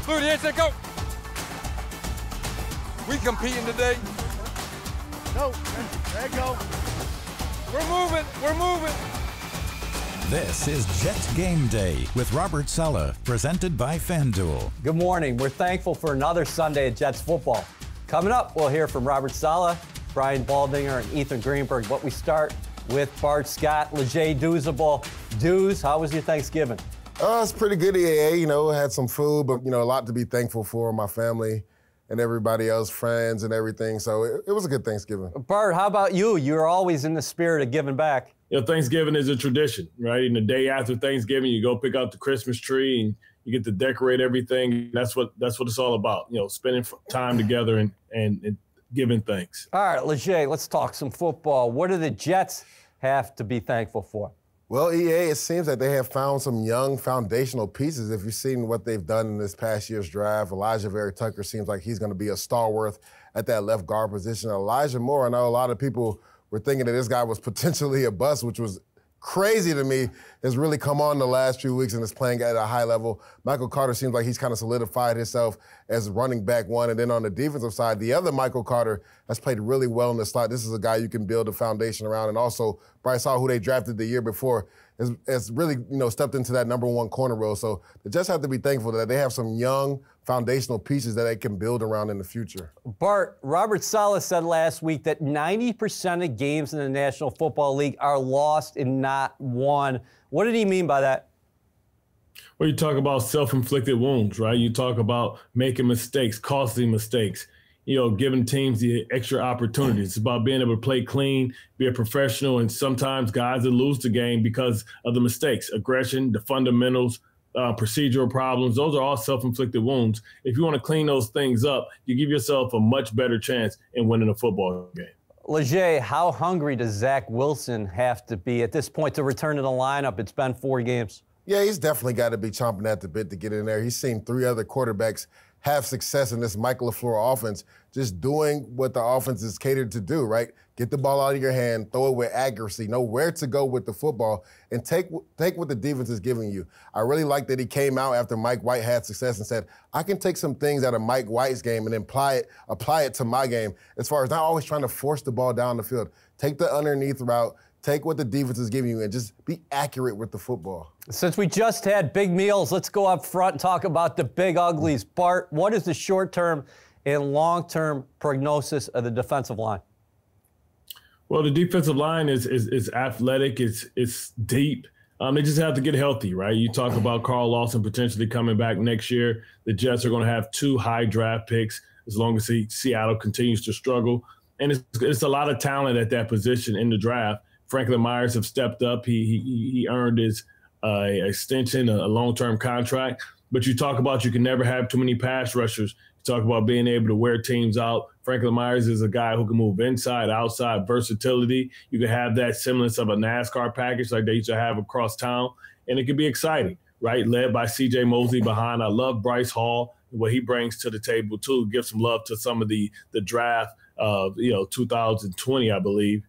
Through the edge, go. We competing today. No, there you go. We're moving, we're moving. This is Jets Game Day with Robert Saleh, presented by FanDuel. Good morning. We're thankful for another Sunday of Jets football. Coming up, we'll hear from Robert Saleh, Brian Baldinger, and Ethan Greenberg. But we start with Bart Scott, Leger Doozable. Dooz, how was your Thanksgiving? It's pretty good, EAA. You know, had some food, but, you know, a lot to be thankful for, my family and everybody else, friends and everything. So it was a good Thanksgiving. Bart, how about you? You're always in the spirit of giving back. You know, Thanksgiving is a tradition, right? And the day after Thanksgiving, you go pick out the Christmas tree and you get to decorate everything. That's what it's all about, you know, spending time together and giving thanks. All right, Leger, let's talk some football. What do the Jets have to be thankful for? Well, EA, it seems that they have found some young foundational pieces. If you've seen what they've done in this past year's draft, Elijah Tucker seems like he's going to be a stalwart at that left guard position. Elijah Moore, I know a lot of people were thinking that this guy was potentially a bust, which was crazy to me, has really come on the last few weeks and is playing at a high level. Michael Carter seems like he's kind of solidified himself as running back one. And then on the defensive side, the other Michael Carter has played really well in the slot. This is a guy you can build a foundation around. And also, Bryce Hall, who they drafted the year before, has really, you know, stepped into that number one corner role. So they just have to be thankful that they have some young foundational pieces that they can build around in the future. Bart, Robert Saleh said last week that 90% of games in the National Football League are lost and not won. What did he mean by that? Well, you talk about self-inflicted wounds, right? You talk about making mistakes, costly mistakes, you know, giving teams the extra opportunities. It's about being able to play clean, be a professional, and sometimes guys that lose the game because of the mistakes, aggression, the fundamentals, procedural problems. Those are all self-inflicted wounds. If you want to clean those things up, you give yourself a much better chance in winning a football game. Leger, how hungry does Zach Wilson have to be at this point to return to the lineup? It's been 4 games. Yeah, he's definitely got to be chomping at the bit to get in there. He's seen 3 other quarterbacks have success in this Mike LaFleur offense, just doing what the offense is catered to do, right? Get the ball out of your hand, throw it with accuracy, know where to go with the football, and take what the defense is giving you. I really like that he came out after Mike White had success and said, I can take some things out of Mike White's game and then apply it to my game, as far as not always trying to force the ball down the field. Take the underneath route, take what the defense is giving you, and just be accurate with the football. Since we just had big meals, let's go up front and talk about the big uglies. Bart, what is the short-term and long-term prognosis of the defensive line? Well, the defensive line is athletic. It's deep. They just have to get healthy, right? You talk about Carl Lawson potentially coming back next year. The Jets are going to have 2 high draft picks as long as Seattle continues to struggle. And it's a lot of talent at that position in the draft. Franklin Myers have stepped up. He earned his extension, a long-term contract. But you talk about you can never have too many pass rushers. You talk about being able to wear teams out. Franklin Myers is a guy who can move inside, outside, versatility. You can have that semblance of a NASCAR package like they used to have across town, and it can be exciting, right? Led by C.J. Mosley behind. I love Bryce Hall, what he brings to the table, too. Give some love to some of the draft of, 2020, I believe.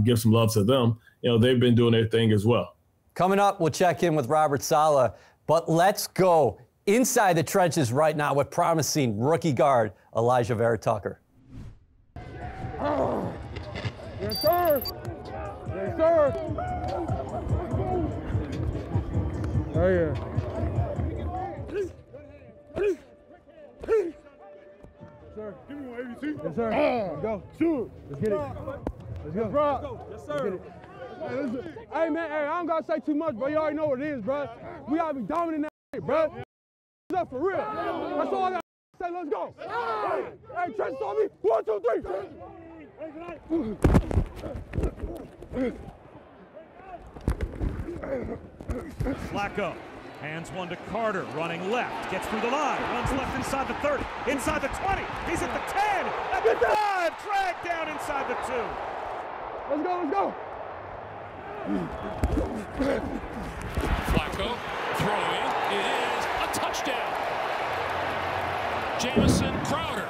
Give some love to them. You know, they've been doing their thing as well. Coming up, we'll check in with Robert Saleh, but let's go inside the trenches right now with promising rookie guard Elijah Tucker. Yes, sir. Yes, sir. Oh, yeah. Sir, give me one ABC. Yes, sir. Let's go. Shoot. Let's get it. Let's go. Bro. Yes, sir. Let's get it. Hey, listen. Hey, man, I don't got to say too much, bro. You already know what it is, bro. We got to be dominant that shit, bro. It's up for real. That's all I got to say. Let's go. Hey, Trent saw me. 1, 2, 3. Flacco. Hands one to Carter, running left, gets through the line, runs left inside the 30, inside the 20, he's at the 10, at the 5, dragged down inside the 2. Let's go, let's go. Flacco throwing, it is a touchdown. Jamison Crowder.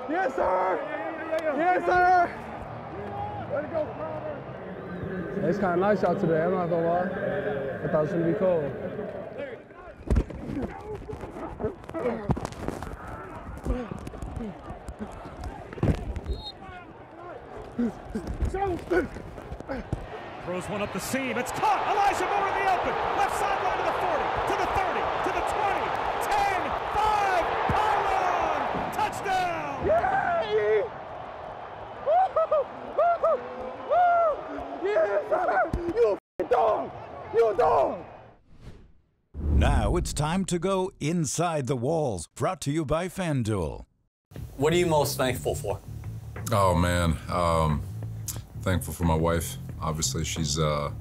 Yes, sir. Yes, sir. Let it go, Crowder. It's kind of nice out today, I'm not gonna lie. I thought it was gonna be cold. Throws one up the seam. It's caught. Elijah Moore in the open. Left sideline to the 40, to the 30, to the 20, 10, 5. Pylon. Touchdown. Yay! Yes, sir! You a dog! You a dog! Now it's time to go inside the walls. Brought to you by FanDuel. What are you most thankful for? Oh man, thankful for my wife. Obviously, she's the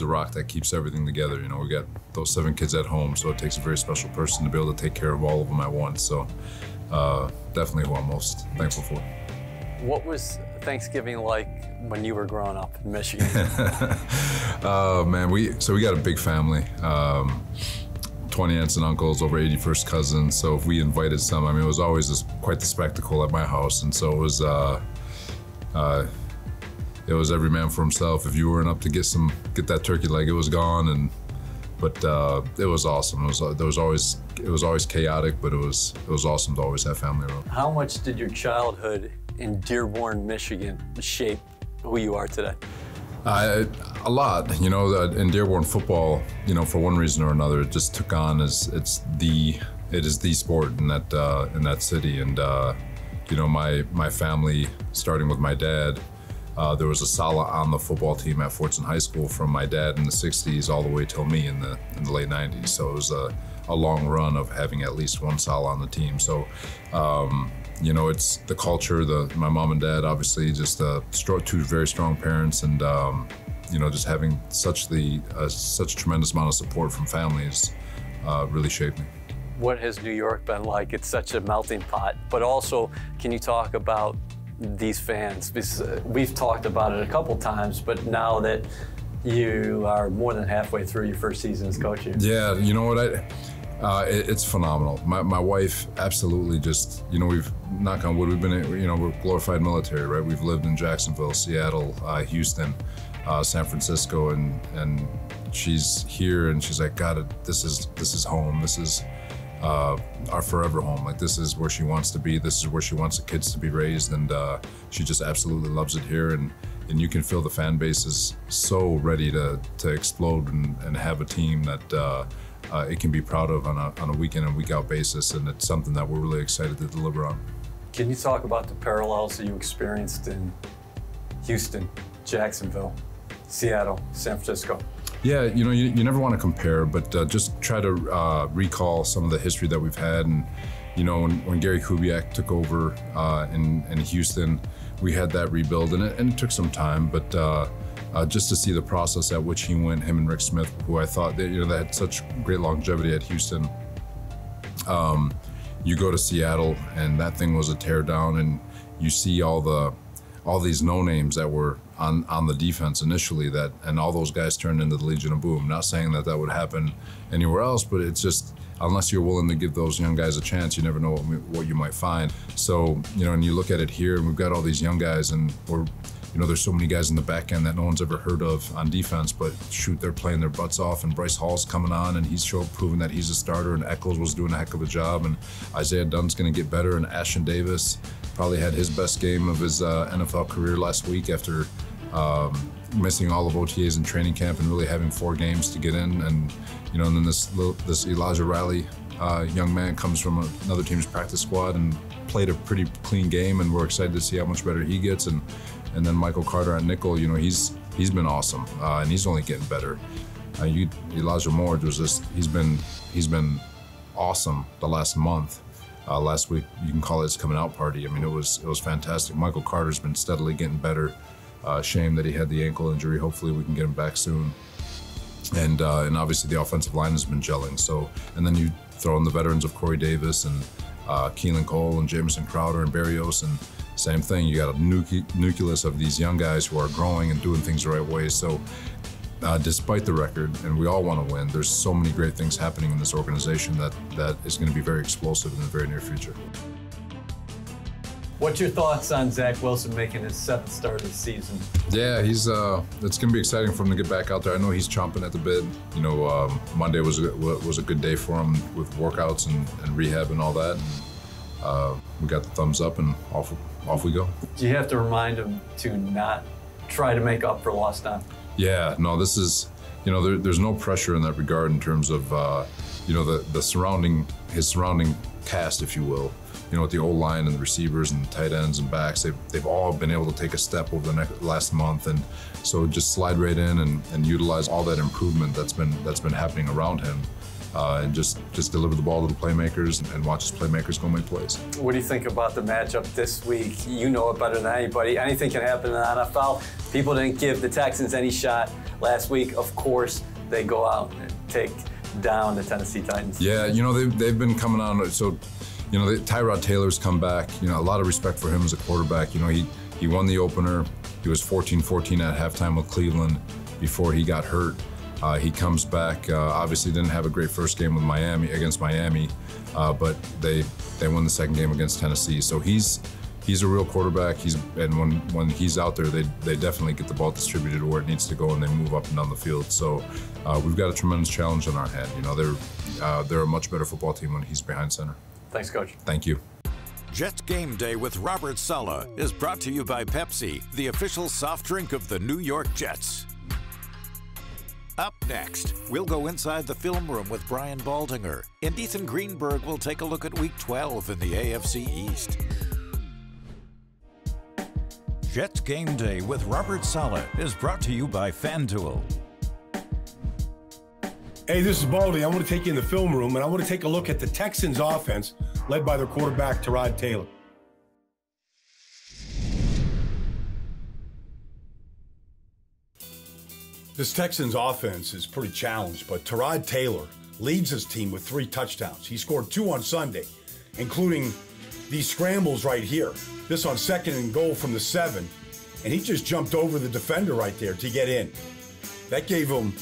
rock that keeps everything together. You know, we got those 7 kids at home, so it takes a very special person to be able to take care of all of them at once. So, definitely who I'm most thankful for. What was Thanksgiving like when you were growing up in Michigan? Man, we got a big family. 20 aunts and uncles, over 80 first cousins. So if we invited some, I mean, it was always quite the spectacle at my house. And so it was every man for himself. If you weren't up to get that turkey leg, it was gone. But it was awesome. It was always chaotic, but it was awesome to always have family around. How much did your childhood in Dearborn, Michigan shape who you are today? A lot. You know, in Dearborn football, you know, for one reason or another, it just took on as it is the sport in that city. And you know, my family, starting with my dad, there was a Saleh on the football team at Fortson High School from my dad in the 60s all the way till me in the late 90s. So it was a long run of having at least one Saleh on the team. So you know, it's the culture, my mom and dad, obviously, just two very strong parents, and you know, just having such tremendous amount of support from families really shaped me. What has New York been like? It's such a melting pot, but also, can you talk about these fans? Because we've talked about it a couple times, but now that you are more than halfway through your first season as coach here. Yeah, you know what, it's phenomenal. My wife absolutely just, you know, we've, knock on wood, we've been, you know, we're glorified military, right? We've lived in Jacksonville, Seattle, Houston, San Francisco, and she's here and she's like, God, this is home. This is our forever home. Like, this is where she wants to be. This is where she wants the kids to be raised, and she just absolutely loves it here. And you can feel the fan base is so ready to explode and have a team that it can be proud of on a week in and week out basis, and it's something that we're really excited to deliver on. Can you talk about the parallels that you experienced in Houston, Jacksonville, Seattle, San Francisco? Yeah, you know, you never want to compare, but just try to recall some of the history that we've had. And you know, when Gary Kubiak took over in Houston, we had that rebuild, and it took some time, but just to see the process at which he went, him and Rick Smith, who I thought that, you know, that had such great longevity at Houston. You go to Seattle, and that thing was a tear down, and you see all these no names that were on the defense initially, and all those guys turned into the Legion of Boom. Not saying that would happen anywhere else, but it's just, unless you're willing to give those young guys a chance, you never know what you might find. So, you know, and you look at it here, and we've got all these young guys, and you know, there's so many guys in the back end that no one's ever heard of on defense, but shoot, they're playing their butts off, and Bryce Hall's coming on, and he's proving that he's a starter, and Eccles was doing a heck of a job, and Isaiah Dunn's gonna get better, and Ashton Davis probably had his best game of his NFL career last week after missing all of OTAs and training camp and really having 4 games to get in. And you know, and then this Elijah Riley young man comes from another team's practice squad and played a pretty clean game, and we're excited to see how much better he gets. And then Michael Carter at nickel, you know, he's been awesome, and he's only getting better. Elijah Moore he's been awesome the last month. Last week, you can call it his coming out party. I mean, it was fantastic. Michael Carter's been steadily getting better. Shame that he had the ankle injury. Hopefully we can get him back soon. And obviously the offensive line has been gelling. So, and then you throw in the veterans of Corey Davis and Keelan Cole and Jamison Crowder and Berrios, and same thing. You got a nucleus of these young guys who are growing and doing things the right way. So despite the record, and we all want to win, there's so many great things happening in this organization that is going to be very explosive in the very near future. What's your thoughts on Zach Wilson making his 7th start of the season? Yeah, he's it's going to be exciting for him to get back out there. I know he's chomping at the bit. You know, Monday was a good day for him with workouts and rehab and all that. And, we got the thumbs up and off we go. Do you have to remind him to not try to make up for lost time? Yeah, no, this is, you know, there's no pressure in that regard in terms of, you know, his surrounding cast, if you will. You know, with the O-line and the receivers and the tight ends and backs, they've all been able to take a step over the last month, and so just slide right in and utilize all that improvement that's been happening around him, and just deliver the ball to the playmakers and watch his playmakers go make plays. What do you think about the matchup this week? You know it better than anybody. Anything can happen in the NFL. People didn't give the Texans any shot last week. Of course, they go out and take down the Tennessee Titans. Yeah, you know, they've been coming on. So, you know, Tyrod Taylor's come back. You know, a lot of respect for him as a quarterback. You know, he won the opener. He was 14-14 at halftime with Cleveland before he got hurt. He comes back. Obviously, didn't have a great first game with against Miami, but they won the second game against Tennessee. So he's a real quarterback. And when he's out there, they definitely get the ball distributed where it needs to go, and they move up and down the field. So we've got a tremendous challenge on our hand. You know, they're a much better football team when he's behind center. Thanks, Coach. Thank you. Jets Game Day with Robert Saleh is brought to you by Pepsi, the official soft drink of the New York Jets. Up next, we'll go inside the film room with Brian Baldinger, and Ethan Greenberg will take a look at Week 12 in the AFC East. Jets Game Day with Robert Saleh is brought to you by FanDuel. Hey, this is Baldy. I want to take you in the film room, and I want to take a look at the Texans offense led by their quarterback, Tyrod Taylor. This Texans offense is pretty challenged, but Tyrod Taylor leads his team with 3 touchdowns. He scored 2 on Sunday, including these scrambles right here. This on 2nd and goal from the 7, and he just jumped over the defender right there to get in. That gave him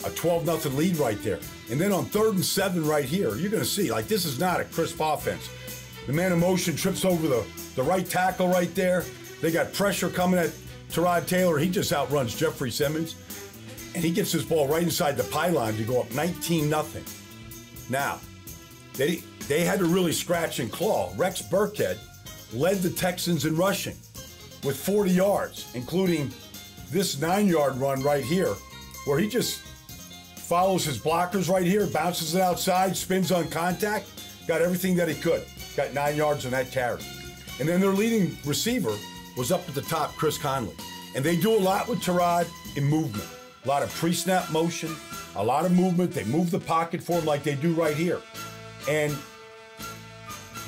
a 12-0 lead right there. And then on 3rd and 7 right here, you're going to see, like, this is not a crisp offense. The man in motion trips over the right tackle right there. They got pressure coming at Tyrod Taylor. He just outruns Jeffrey Simmons, and he gets this ball right inside the pylon to go up 19-0. Now, they had to really scratch and claw. Rex Burkhead led the Texans in rushing with 40 yards, including this 9-yard run right here, where he just follows his blockers right here, bounces it outside, spins on contact, got everything that he could. Got 9 yards on that carry. And then their leading receiver was up at the top, Chris Conley. And they do a lot with Tyrod in movement. A lot of pre-snap motion, a lot of movement. They move the pocket for him like they do right here. And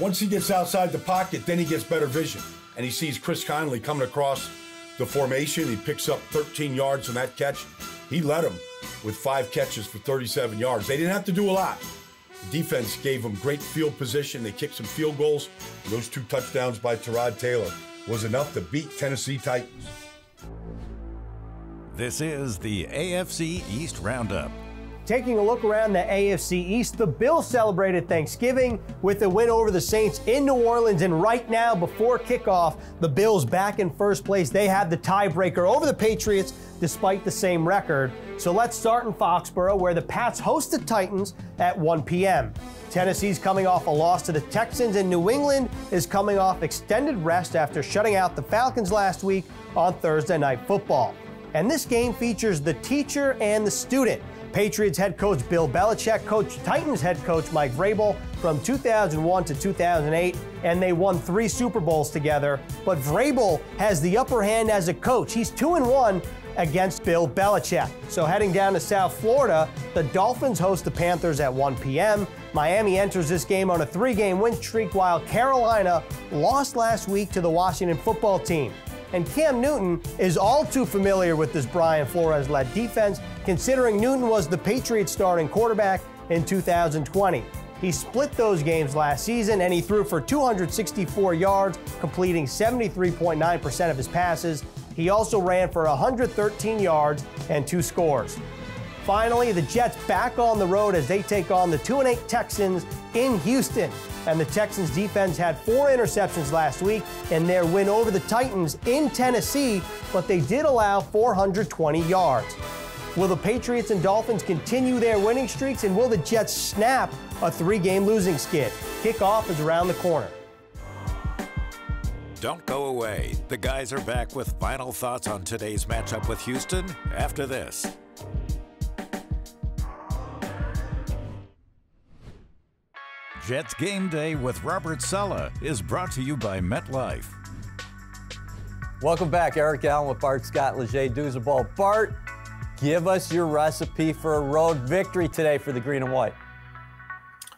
once he gets outside the pocket, then he gets better vision. And he sees Chris Conley coming across the formation. He picks up 13 yards on that catch. He led him with 5 catches for 37 yards. They didn't have to do a lot. The defense gave them great field position. They kicked some field goals. Those 2 touchdowns by Tyrod Taylor was enough to beat Tennessee Titans. This is the AFC East Roundup. Taking a look around the AFC East, the Bills celebrated Thanksgiving with a win over the Saints in New Orleans, and right now, before kickoff, the Bills back in first place. They have the tiebreaker over the Patriots despite the same record. So let's start in Foxborough, where the Pats host the Titans at 1 p.m. Tennessee's coming off a loss to the Texans, and New England is coming off extended rest after shutting out the Falcons last week on Thursday Night Football. And this game features the teacher and the student. Patriots head coach Bill Belichick coached Titans head coach Mike Vrabel from 2001 to 2008, and they won 3 Super Bowls together. But Vrabel has the upper hand as a coach. He's 2-1 against Bill Belichick. So heading down to South Florida, the Dolphins host the Panthers at 1 p.m. Miami enters this game on a 3-game win streak, while Carolina lost last week to the Washington football team. And Cam Newton is all too familiar with this Brian Flores-led defense, considering Newton was the Patriots starting quarterback in 2020. He split those games last season, and he threw for 264 yards, completing 73.9% of his passes. He also ran for 113 yards and 2 scores. finally, the Jets back on the road as they take on the 2-8 Texans in Houston. And the Texans defense had 4 interceptions last week in their win over the Titans in Tennessee, but they did allow 420 yards. Will the Patriots and Dolphins continue their winning streaks, and will the Jets snap a 3-game losing skid? Kickoff is around the corner. Don't go away. The guys are back with final thoughts on today's matchup with Houston after this. Jets Game Day with Robert Saleh is brought to you by MetLife. Welcome back. Eric Allen with Bart Scott, Leger Douzable. Bart, give us your recipe for a road victory today for the green and white.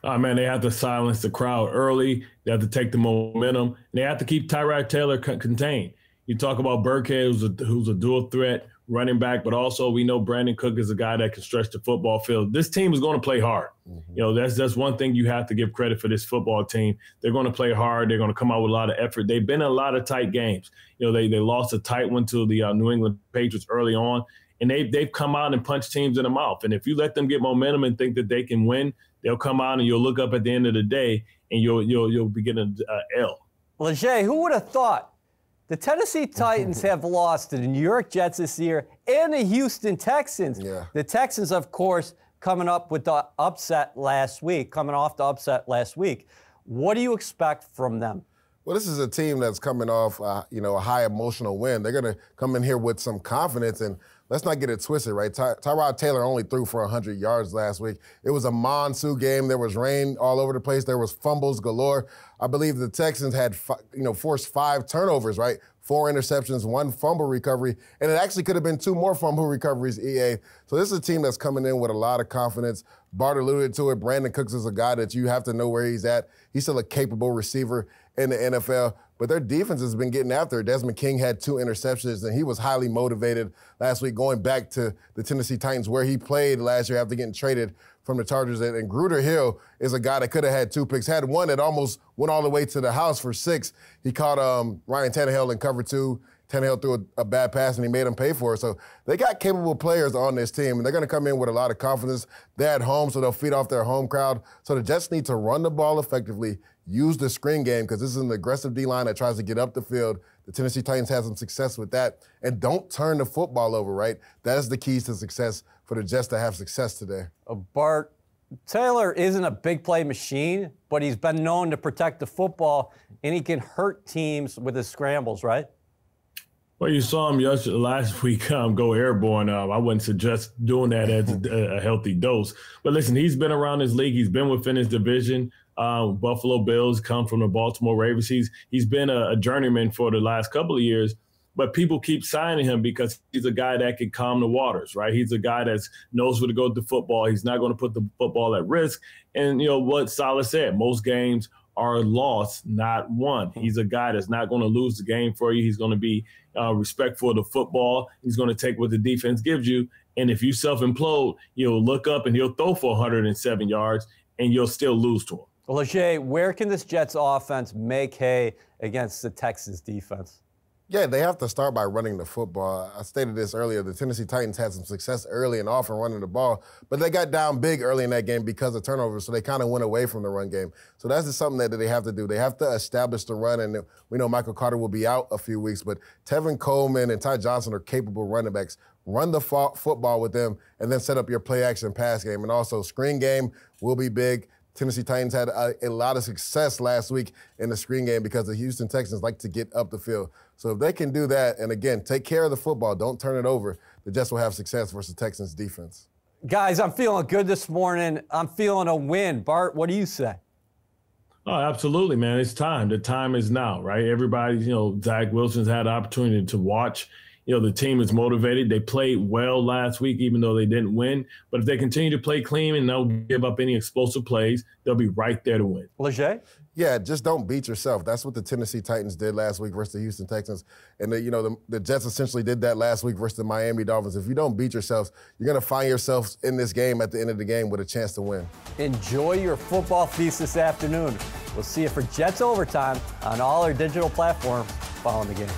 Man, they have to silence the crowd early. They have to take the momentum. And they have to keep Tyrod Taylor contained. You talk about Burkhead, who's a dual threat running back, but also we know Brandon Cook is a guy that can stretch the football field. This team is going to play hard. Mm-hmm. You know, that's one thing you have to give credit for this football team. They're going to play hard. They're going to come out with a lot of effort. They've been in a lot of tight games. You know, they lost a tight one to the New England Patriots early on, and they've come out and punched teams in the mouth. And if you let them get momentum and think that they can win, they'll come out and you'll look up at the end of the day and you'll be getting an L. Leger, who would have thought? The Tennessee Titans have lost to the New York Jets this year and the Houston Texans. Yeah. The Texans, of course, coming off the upset last week. What do you expect from them? Well, this is a team that's coming off, a high emotional win. They're going to come in here with some confidence, and let's not get it twisted, right? Tyrod Taylor only threw for 100 yards last week. It was a monsoon game. There was rain all over the place. There was fumbles galore. I believe the Texans had, forced 5 turnovers, right? 4 interceptions, 1 fumble recovery, and it actually could have been 2 more fumble recoveries, EA. So this is a team that's coming in with a lot of confidence. Bart alluded to it. Brandon Cooks is a guy that you have to know where he's at. He's still a capable receiver in the NFL, but their defense has been getting after it. Desmond King had 2 interceptions, and he was highly motivated last week, going back to the Tennessee Titans where he played last year after getting traded from the Chargers. And Gruder Hill is a guy that could have had 2 picks, had one that almost went all the way to the house for 6. He caught Ryan Tannehill in cover 2. Tannehill threw a bad pass, and he made him pay for it. So they got capable players on this team, and they're going to come in with a lot of confidence. They're at home, so they'll feed off their home crowd. So the Jets need to run the ball effectively, use the screen game, because this is an aggressive D-line that tries to get up the field. The Tennessee Titans have some success with that. And don't turn the football over, right? That is the keys to success for the Jets to have success today. Bart, Taylor isn't a big play machine, but he's been known to protect the football, and he can hurt teams with his scrambles, right? Well, you saw him last week go airborne. I wouldn't suggest doing that as a healthy dose. But listen, he's been around this league. He's been within his division. Buffalo Bills come from the Baltimore Ravens. He's been a journeyman for the last couple of years. But people keep signing him because he's a guy that can calm the waters, right? He's a guy that knows where to go with the football. He's not going to put the football at risk. And, what Saleh said, most games are lost, not won. He's a guy that's not going to lose the game for you. He's going to be respectful of the football. He's going to take what the defense gives you. And if you self-implode, you'll look up and he'll throw for 107 yards and you'll still lose to him. Well, Leger, where can this Jets offense make hay against the Texans defense? Yeah, they have to start by running the football. I stated this earlier. The Tennessee Titans had some success early and often running the ball, but they got down big early in that game because of turnovers, so they kind of went away from the run game. So that's just something that they have to do. They have to establish the run, and we know Michael Carter will be out a few weeks, but Tevin Coleman and Ty Johnson are capable running backs. Run the football with them, and then set up your play-action pass game. And also, screen game will be big. Tennessee Titans had a lot of success last week in the screen game because the Houston Texans like to get up the field. So if they can do that, and again, take care of the football, don't turn it over, the Jets will have success versus the Texans defense. Guys, I'm feeling good this morning. I'm feeling a win. Bart, what do you say? Oh, absolutely, man. It's time. The time is now, right? Everybody, Zach Wilson's had the opportunity to watch. The team is motivated. They played well last week, even though they didn't win. But if they continue to play clean and don't give up any explosive plays, they'll be right there to win. Leger? Yeah, just don't beat yourself. That's what the Tennessee Titans did last week versus the Houston Texans. And, the Jets essentially did that last week versus the Miami Dolphins. If you don't beat yourselves, you're going to find yourselves in this game at the end of the game with a chance to win. Enjoy your football feast this afternoon. We'll see you for Jets Overtime on all our digital platforms following the game.